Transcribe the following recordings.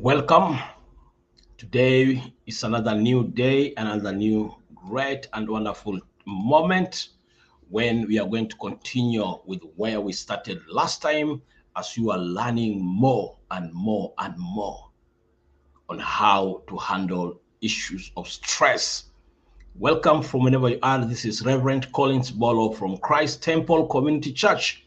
Welcome. Today is another new day, another new great and wonderful moment when we are going to continue with where we started last time as you are learning more and more and more on how to handle issues of stress. Welcome from whenever you are. This is Reverend Collins Bolo from Christ Temple Community Church,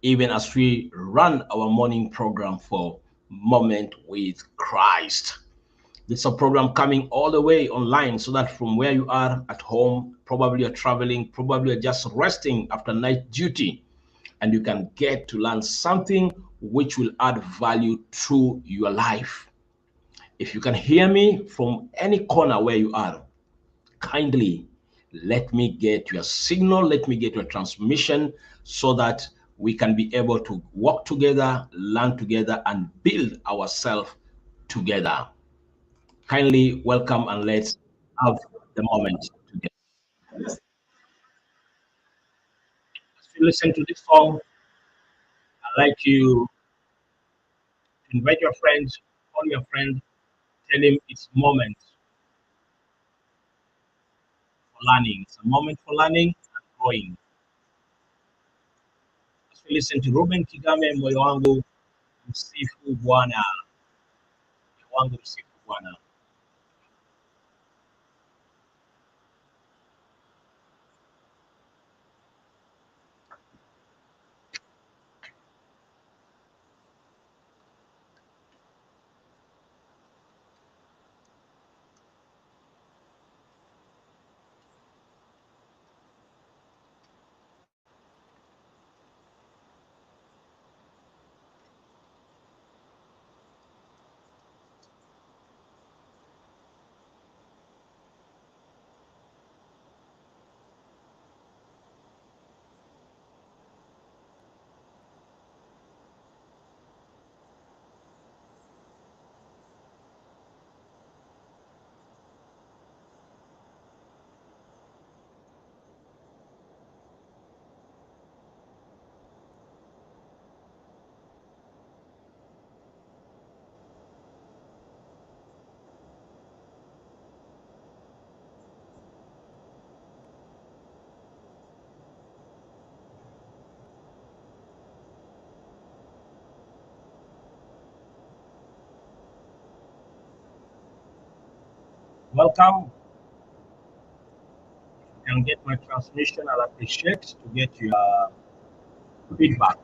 even as we run our morning program for Moment with Christ. This is a program coming all the way online so that from where you are at home, probably you're traveling, probably you're just resting after night duty, and you can get to learn something which will add value to your life. If you can hear me from any corner where you are, kindly let me get your signal, let me get your transmission so that we can be able to work together, learn together, and build ourselves together. Kindly welcome and let's have the moment together. As you listen to this song, I'd like you to invite your friends, call your friend, tell him it's moment for learning. It's a moment for learning and growing. As we listen to Ruben Kigame, moyo wangu msifu Bwana, moyo wangu msifu Bwana. Welcome. If you can get my transmission, I'll appreciate to get your feedback.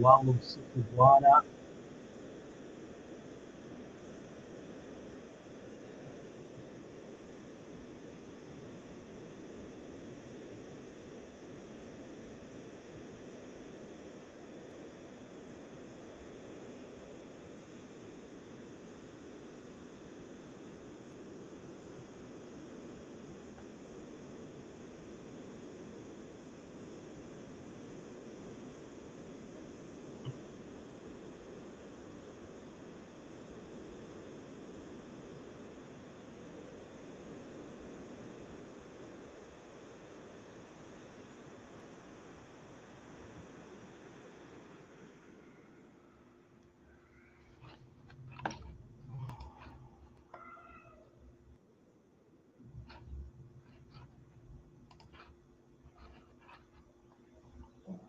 wangu, msifu Bwana.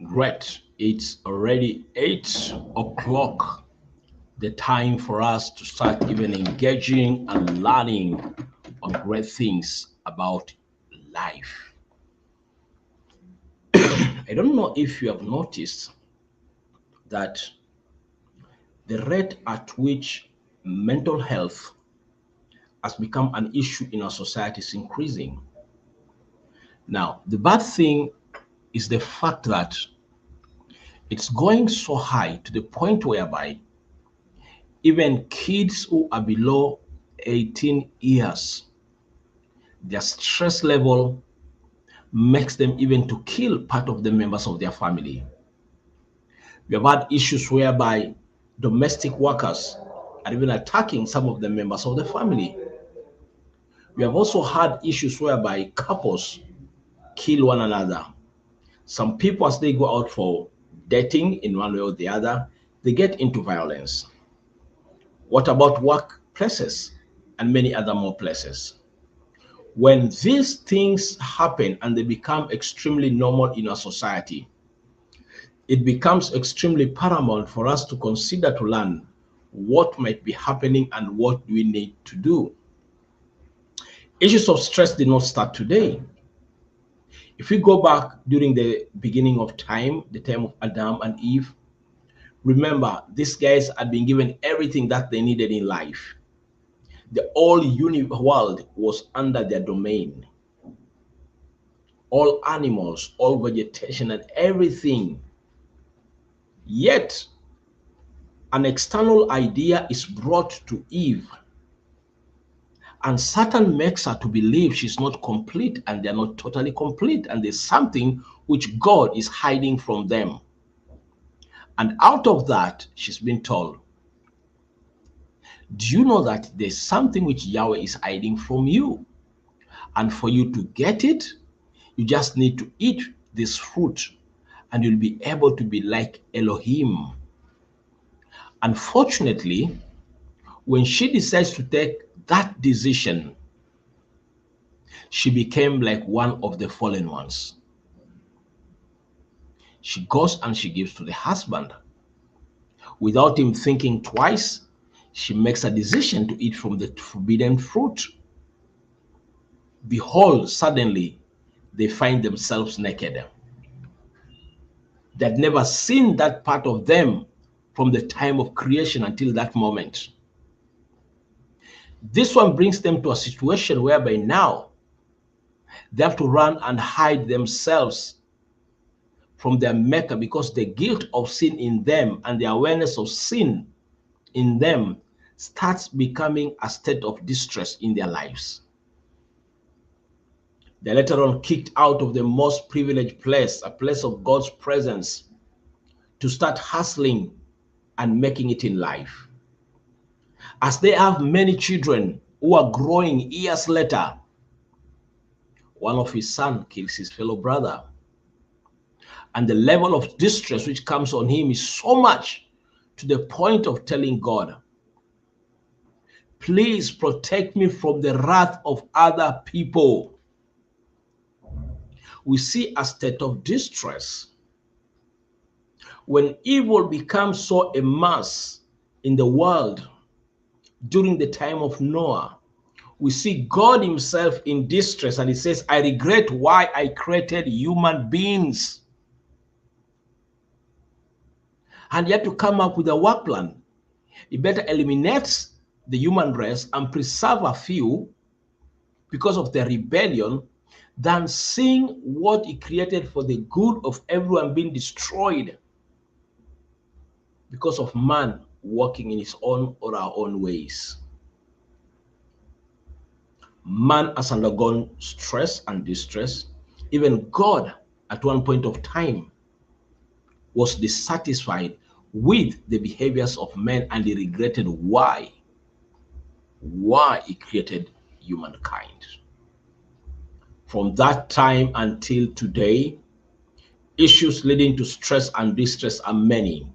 Great. It's already 8 o'clock. The time for us to start even engaging and learning on great things about life. I don't know if you have noticed that the rate at which mental health has become an issue in our society is increasing. Now, the bad thing is the fact that it's going so high to the point whereby even kids who are below 18 years, their stress level makes them even to kill part of the members of their family. We have had issues whereby domestic workers are even attacking some of the members of the family. We have also had issues whereby couples kill one another. Some people, as they go out for dating in one way or the other, they get into violence. What about workplaces and many other more places? When these things happen and they become extremely normal in our society, it becomes extremely paramount for us to consider to learn what might be happening and what we need to do. Issues of stress did not start today. If we go back during the beginning of time, the time of Adam and Eve, remember, these guys had been given everything that they needed in life. The whole world was under their domain. All animals, all vegetation, and everything. Yet, an external idea is brought to Eve, and Satan makes her to believe she's not complete, and they're not totally complete, and there's something which God is hiding from them. And out of that, she's been told, do you know that there's something which Yahweh is hiding from you? And for you to get it, you just need to eat this fruit, and you'll be able to be like Elohim. Unfortunately, when she decides to take that decision, she became like one of the fallen ones. She goes and she gives to the husband. Without him thinking twice, she makes a decision to eat from the forbidden fruit. Behold, suddenly they find themselves naked. They'd never seen that part of them from the time of creation until that moment. This one brings them to a situation whereby now they have to run and hide themselves from their maker, because the guilt of sin in them and the awareness of sin in them starts becoming a state of distress in their lives. They're later on kicked out of the most privileged place, a place of God's presence, to start hustling and making it in life. As they have many children who are growing years later, one of his sons kills his fellow brother. And the level of distress which comes on him is so much, to the point of telling God, please protect me from the wrath of other people. We see a state of distress. When evil becomes so immense in the world during the time of Noah, we see God himself in distress, and he says, I regret why I created human beings. And you have to come up with a work plan. It better eliminates the human race and preserve a few because of their rebellion than seeing what he created for the good of everyone being destroyed because of man walking in his own or our own ways. Man has undergone stress and distress. Even God, at one point of time, was dissatisfied with the behaviors of men, and he regretted why he created humankind. From that time until today, issues leading to stress and distress are many,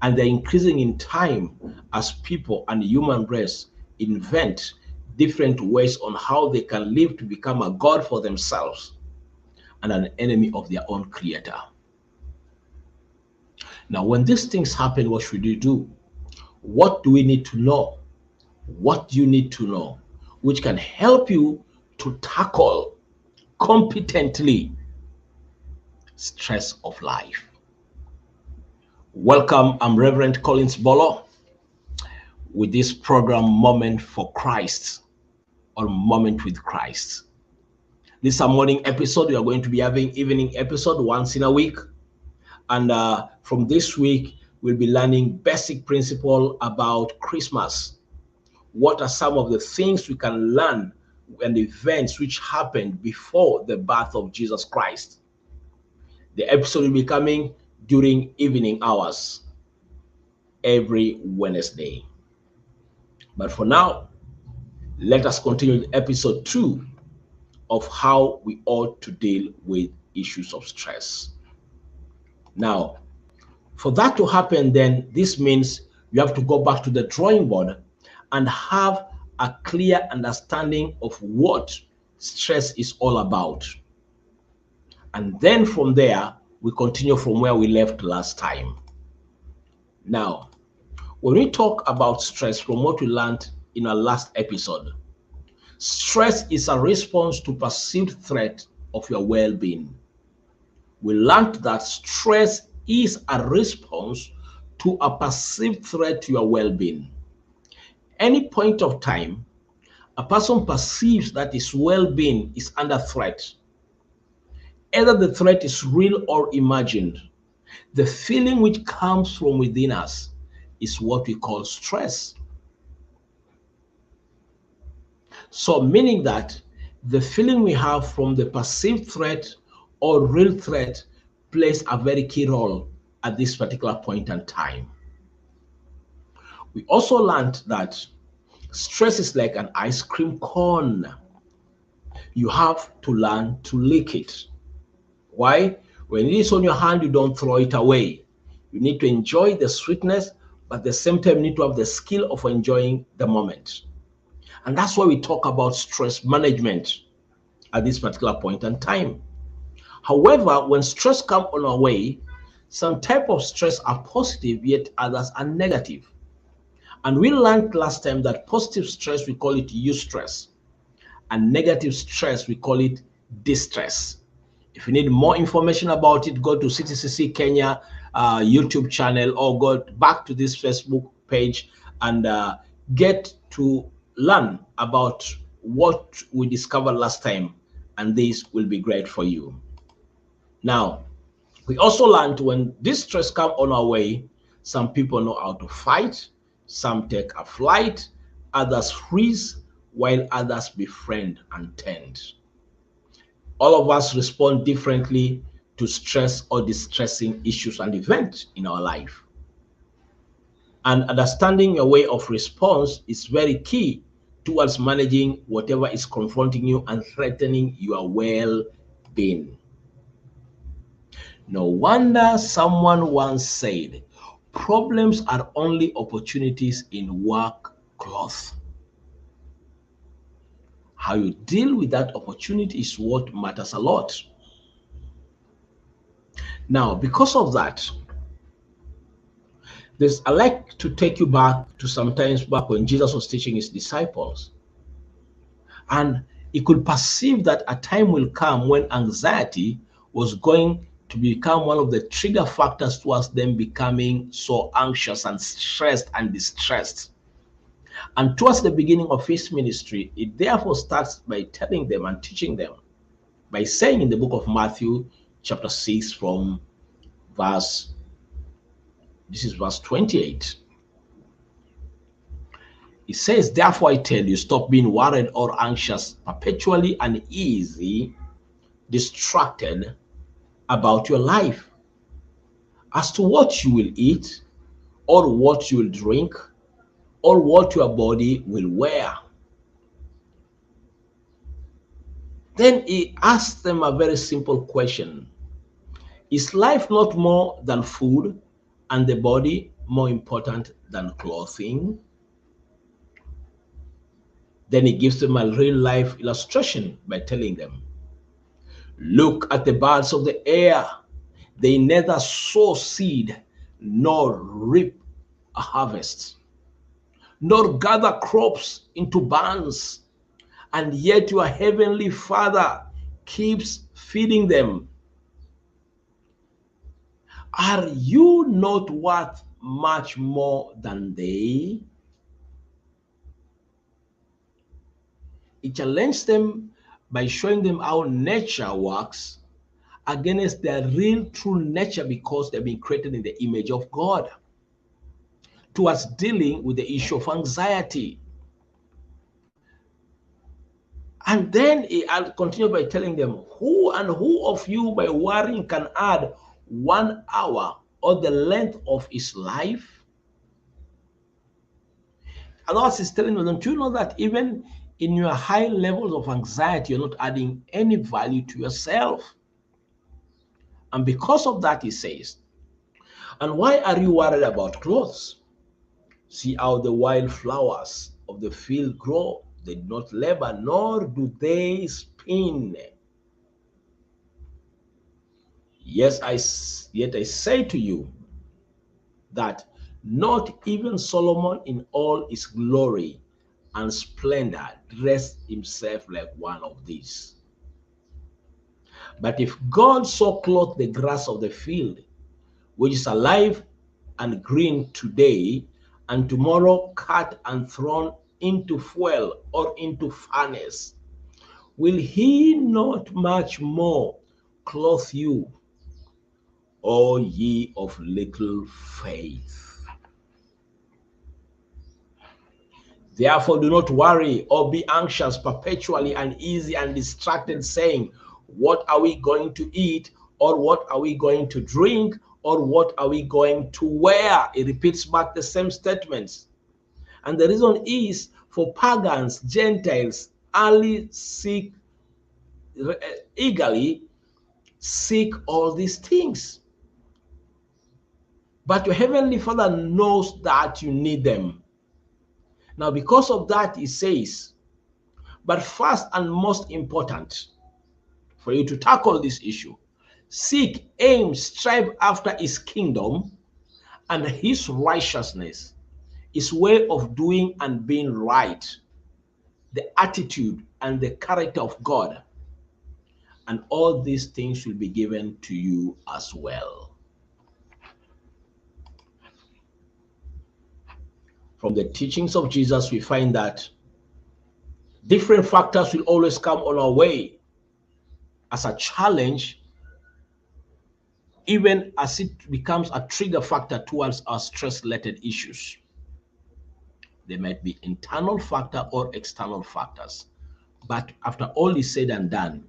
and they're increasing in time as people and the human race invent different ways on how they can live to become a god for themselves and an enemy of their own creator. Now, when these things happen, what should you do? What do we need to know? What do you need to know which can help you to tackle competently stress of life? Welcome, I'm Reverend Collins Bolo with this program, Moment for Christ, or Moment with Christ. This is a morning episode. We are going to be having evening episode once in a week. And from this week, we'll be learning basic principle about Christmas. What are some of the things we can learn and events which happened before the birth of Jesus Christ? The episode will be coming during evening hours every Wednesday. But for now, let us continue with episode 2 of how we ought to deal with issues of stress. Now, for that to happen, then this means you have to go back to the drawing board and have a clear understanding of what stress is all about. And then from there, we continue from where we left last time. Now, when we talk about stress, from what we learned in our last episode, stress is a response to perceived threat of your well-being. We learned that stress is a response to a perceived threat to your well-being. Any point of time, a person perceives that his well-being is under threat. Either the threat is real or imagined. The feeling which comes from within us is what we call stress. So meaning that the feeling we have from the perceived threat or real threat plays a very key role at this particular point in time. We also learned that stress is like an ice cream cone. You have to learn to lick it. Why? When it is on your hand, you don't throw it away. You need to enjoy the sweetness, but at the same time, you need to have the skill of enjoying the moment. And that's why we talk about stress management at this particular point in time. However, when stress comes on our way, some type of stress are positive, yet others are negative. And we learned last time that positive stress, we call it eustress, and negative stress, we call it distress. If you need more information about it, go to CTCC Kenya YouTube channel, or go back to this Facebook page and get to learn about what we discovered last time, and this will be great for you. Now, we also learned when this stress comes on our way, some people know how to fight, some take a flight, others freeze, while others befriend and tend. All of us respond differently to stress or distressing issues and events in our life. And understanding your way of response is very key towards managing whatever is confronting you and threatening your well-being. No wonder someone once said, problems are only opportunities in work cloth. How you deal with that opportunity is what matters a lot. Now, because of that, I like to take you back to sometimes back when Jesus was teaching his disciples. And he could perceive that a time will come when anxiety was going to become one of the trigger factors towards them becoming so anxious and stressed and distressed. And towards the beginning of his ministry, it therefore starts by telling them and teaching them by saying in the book of Matthew, chapter 6, from verse 28. It says, therefore I tell you, stop being worried or anxious, perpetually uneasy, distracted about your life, as to what you will eat, or what you will drink, or what your body will wear. Then he asked them a very simple question. Is life not more than food, and the body more important than clothing? Then he gives them a real life illustration by telling them, look at the birds of the air. They neither sow seed nor reap a harvest, nor gather crops into barns, and yet your heavenly Father keeps feeding them. Are you not worth much more than they? It challenged them by showing them how nature works against their real true nature, because they've been created in the image of God, towards dealing with the issue of anxiety. And then he continued by telling them, who of you by worrying can add 1 hour or the length of his life? And also he's telling them, don't you know that even in your high levels of anxiety, you're not adding any value to yourself? And because of that, he says, and why are you worried about clothes? See how the wild flowers of the field grow. They do not labor, nor do they spin. Yet I say to you that not even Solomon in all his glory and splendor dressed himself like one of these. But if God so clothed the grass of the field, which is alive and green today, and tomorrow cut and thrown into fuel or into furnace, will he not much more clothe you, O ye of little faith? Therefore do not worry or be anxious, perpetually uneasy and distracted, saying, what are we going to eat, or what are we going to drink, or what are we going to wear? It repeats back the same statements. And the reason is, for pagans, Gentiles, eagerly seek all these things. But your heavenly Father knows that you need them. Now, because of that, he says, but first and most important, for you to tackle this issue, seek, aim, strive after his kingdom and his righteousness, his way of doing and being right, the attitude and the character of God, and all these things will be given to you as well. From the teachings of Jesus, we find that different factors will always come on our way as a challenge, even as it becomes a trigger factor towards our stress-related issues. They might be internal factor or external factors. But after all is said and done,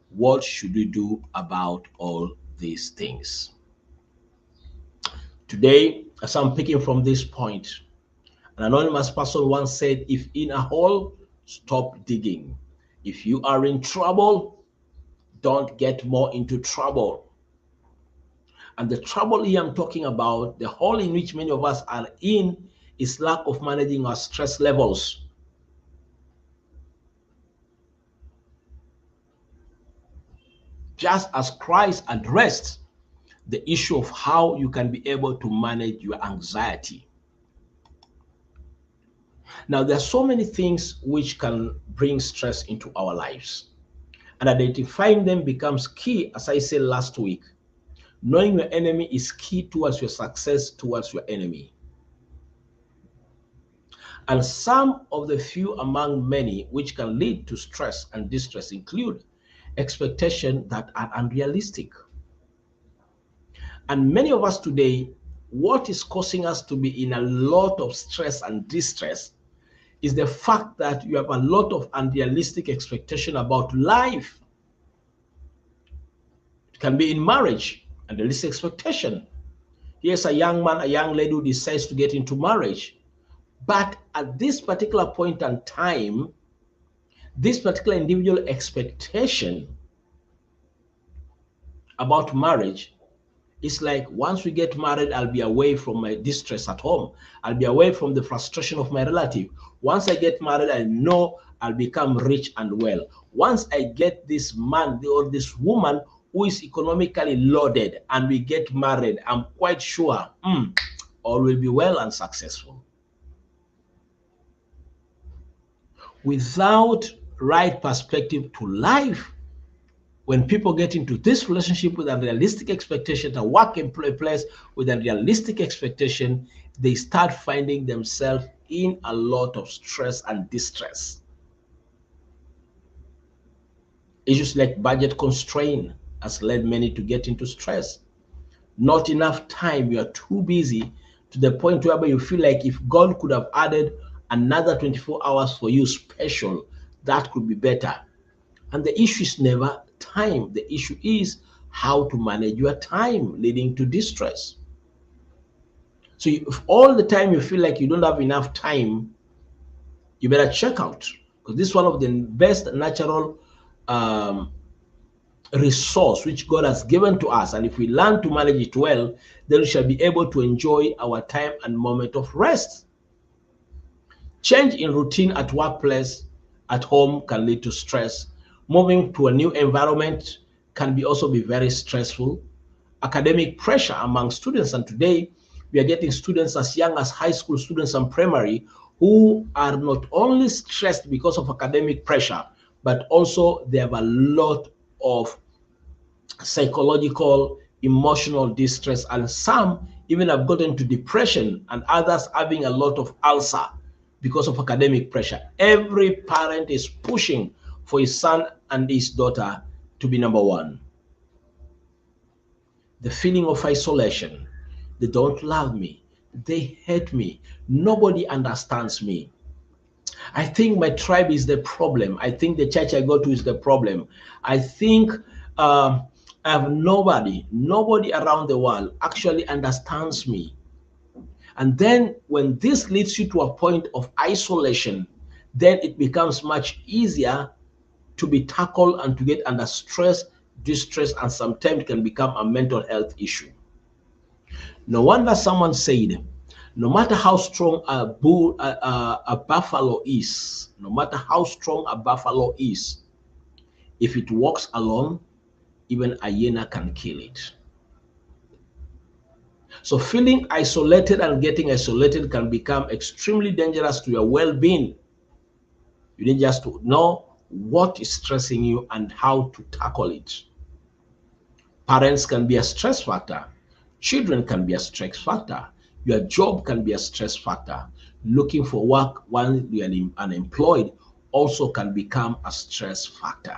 what should we do about all these things? Today, as I'm picking from this point, an anonymous person once said, if in a hole, stop digging. If you are in trouble, don't get more into trouble. And the trouble here I'm talking about, the hole in which many of us are in, is lack of managing our stress levels. Just as Christ addressed the issue of how you can be able to manage your anxiety. Now, there are so many things which can bring stress into our lives, and identifying them becomes key, as I said last week. Knowing your enemy is key towards your success towards your enemy. And some of the few among many which can lead to stress and distress include expectations that are unrealistic. And many of us today, what is causing us to be in a lot of stress and distress is the fact that you have a lot of unrealistic expectation about life. It can be in marriage, unrealistic expectation. Here's a young man, a young lady who decides to get into marriage. But at this particular point in time, this particular individual expectation about marriage is like, once we get married, I'll be away from my distress at home. I'll be away from the frustration of my relative. Once I get married, I know I'll become rich and well. Once I get this man or this woman who is economically loaded and we get married, I'm quite sure all will be well and successful. Without right perspective to life, when people get into this relationship with unrealistic expectation, a work in place with unrealistic expectation, they start finding themselves in a lot of stress and distress. Issues like budget constraint has led many to get into stress. Not enough time, you are too busy to the point where you feel like if God could have added another 24 hours for you special, that could be better. And the issue is never time. The issue is how to manage your time, leading to distress. So if all the time you feel like you don't have enough time, you better check out, because this is one of the best natural resource which God has given to us. And if we learn to manage it well, then we shall be able to enjoy our time and moment of rest. Change in routine at workplace, at home can lead to stress. Moving to a new environment can also be very stressful. Academic pressure among students, and today we are getting students as young as high school students and primary who are not only stressed because of academic pressure, but also they have a lot of psychological, emotional distress, and some even have gotten to depression, and others having a lot of ulcer because of academic pressure. Every parent is pushing for his son and his daughter to be number one. The feeling of isolation. They don't love me. They hate me. Nobody understands me. I think my tribe is the problem. I think the church I go to is the problem. I think I have nobody around the world actually understands me. And then when this leads you to a point of isolation, then it becomes much easier to be tackled and to get under stress, distress, and sometimes it can become a mental health issue. No wonder someone said, no matter how strong a buffalo is, no matter how strong a buffalo is, if it walks alone, even a hyena can kill it. So feeling isolated and getting isolated can become extremely dangerous to your well-being. You need just to know what is stressing you and how to tackle it. Parents can be a stress factor. Children can be a stress factor. Your job can be a stress factor. Looking for work while you are unemployed also can become a stress factor.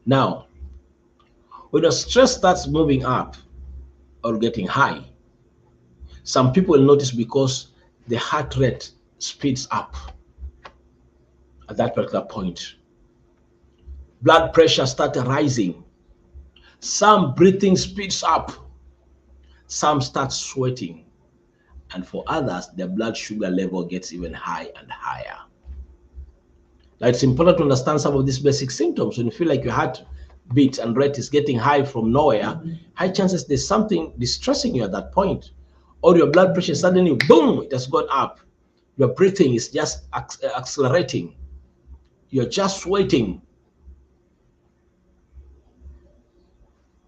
Now, when the stress starts moving up or getting high, some people will notice because the heart rate speeds up at that particular point. Blood pressure starts rising. Some breathing speeds up. Some start sweating. And for others, their blood sugar level gets even high and higher. Now, it's important to understand some of these basic symptoms. When you feel like your heart beat and rate is getting high from nowhere, high chances there's something distressing you at that point. Or your blood pressure suddenly, boom, it has gone up. Your breathing is just accelerating. You're just sweating.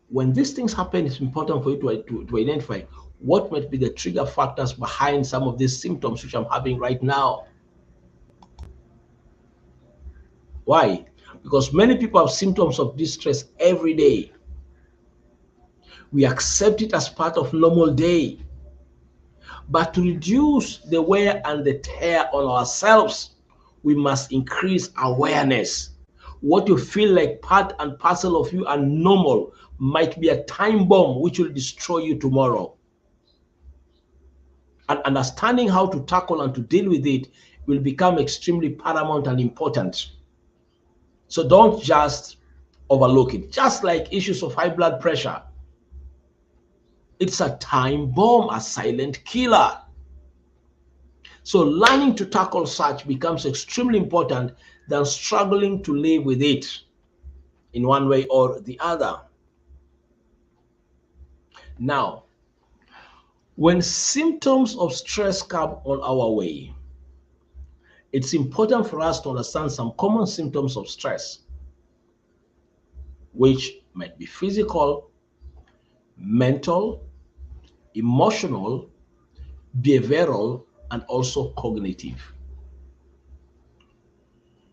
When these things happen, it's important for you to identify what might be the trigger factors behind some of these symptoms which I'm having right now. Why? because many people have symptoms of distress every day. We accept it as part of normal day. But to reduce the wear and the tear on ourselves, we must increase awareness. What you feel like part and parcel of you are normal might be a time bomb which will destroy you tomorrow. And understanding how to tackle and to deal with it will become extremely paramount and important. So don't just overlook it. Just like issues of high blood pressure, it's a time bomb, a silent killer. So learning to tackle such becomes extremely important than struggling to live with it in one way or the other. Now, when symptoms of stress come on our way, it's important for us to understand some common symptoms of stress, which might be physical, mental, emotional, behavioral, and also cognitive.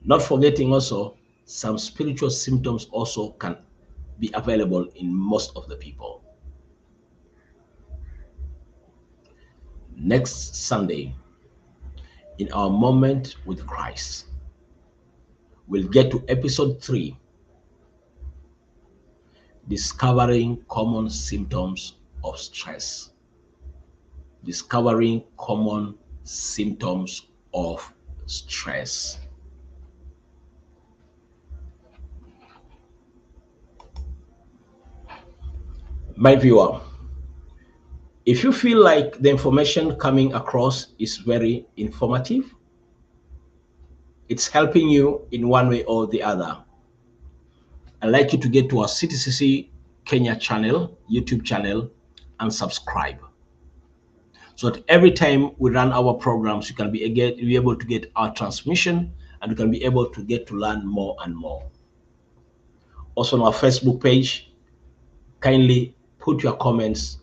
Not forgetting also some spiritual symptoms also can be available in most of the people. Next Sunday, in our moment with Christ, we'll get to episode 3, discovering common symptoms of stress. Discovering common symptoms of stress. My viewer, if you feel like the information coming across is very informative, it's helping you in one way or the other, I'd like you to get to our CTCC Kenya channel, YouTube channel, and subscribe. So that every time we run our programs, you can be able to get our transmission, and you can be able to get to learn more and more. Also on our Facebook page, kindly put your comments.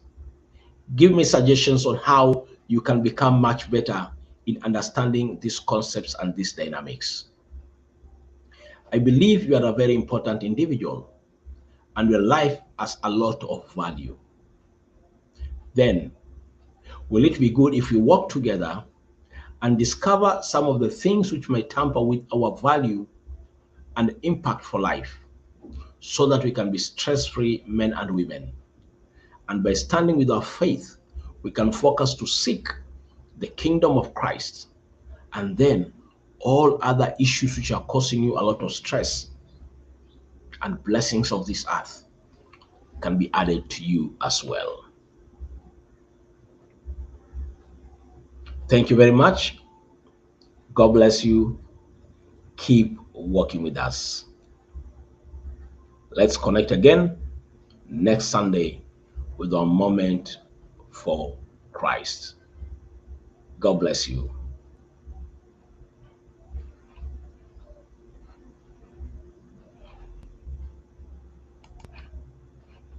Give me suggestions on how you can become much better in understanding these concepts and these dynamics. I believe you are a very important individual and your life has a lot of value. Then, will it be good if we work together and discover some of the things which might tamper with our value and impact for life, so that we can be stress-free men and women? And by standing with our faith, we can focus to seek the kingdom of Christ, and then all other issues which are causing you a lot of stress and blessings of this earth can be added to you as well. Thank you very much. God bless you. Keep working with us. Let's connect again next Sunday with our moment for Christ. God bless you.